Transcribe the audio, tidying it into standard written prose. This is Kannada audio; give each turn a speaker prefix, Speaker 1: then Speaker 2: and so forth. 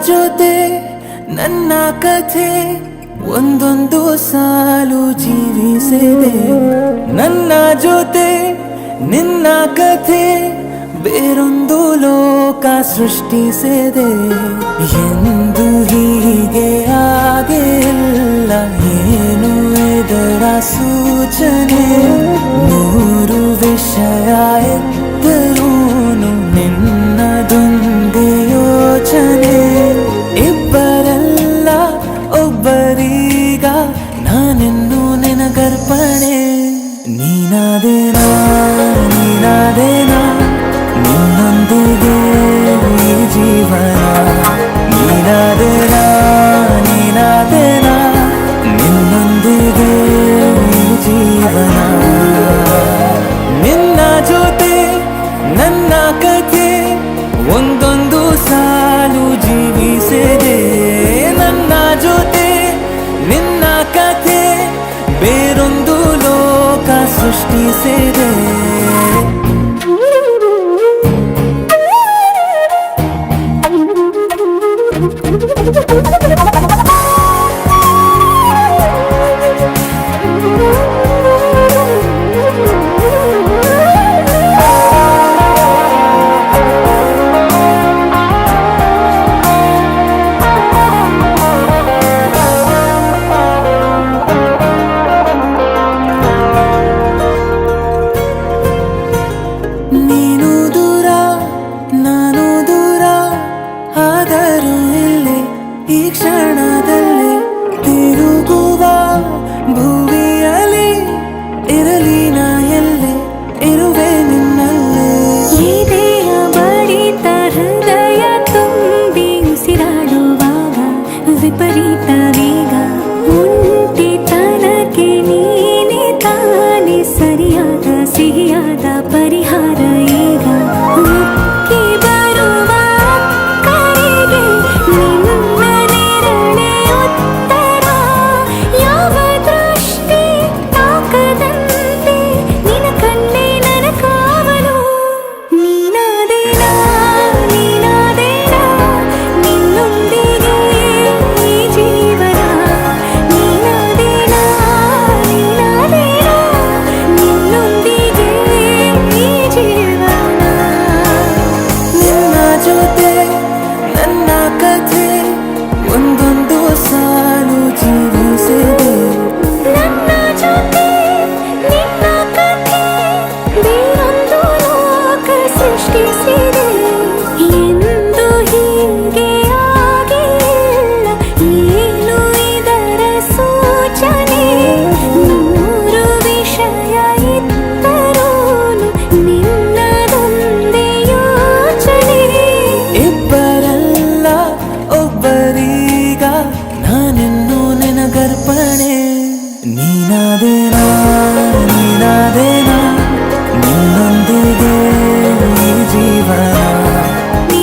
Speaker 1: ಜೊತೆ ನನ್ನ ಕಥೆ ಒಂದೊಂದು ಸಾಲು ಜೀವಿಸಿದೆ. ನನ್ನ ಜೊತೆ ನಿನ್ನ ಕಥೆ ಬೇರೊಂದು ಲೋಕ ಸೃಷ್ಟಿಸಿದೆ. ಎಂದು ಹೀಗೆ ಆಗಿಲ್ಲ, ಏನು ಇದರ ಸೂಚನೆ? ನೂರು ವಿಷಯ ಎತ್ತರೂನು ನಿನ್ನದೊಂದೇ ಯೋಚನೆ. ಇಬ್ಬರಲ್ಲ ಒಬ್ಬರೀಗ ನಾನೆನ್ನು ನಿನಗರ್ಪಣೆ. ನೀನಾದೇನಾ ನೀನಾದೇನಾ ನಿನ್ನೊಂದಿಗೆ ಈ ಜೀವನ. ನೀನಾದೇನಾ ನೀನಾದೇನಾ ನಿನ್ನೊಂದಿಗೆ ಈ ಜೀವನ. ನಿನ್ನ ಜೊತೆ ನನ್ನ ಕಥೆ ಒಂದೊಂದು ಸಾಲು ಜೀವಿಸಿದೆ. ನನ್ನ ಜೊತೆ ನಿನ್ನ ಕಥೆ ಬೇರೊಂದು ಲೋಕ ಸೃಷ್ಟಿಸಿದೆ.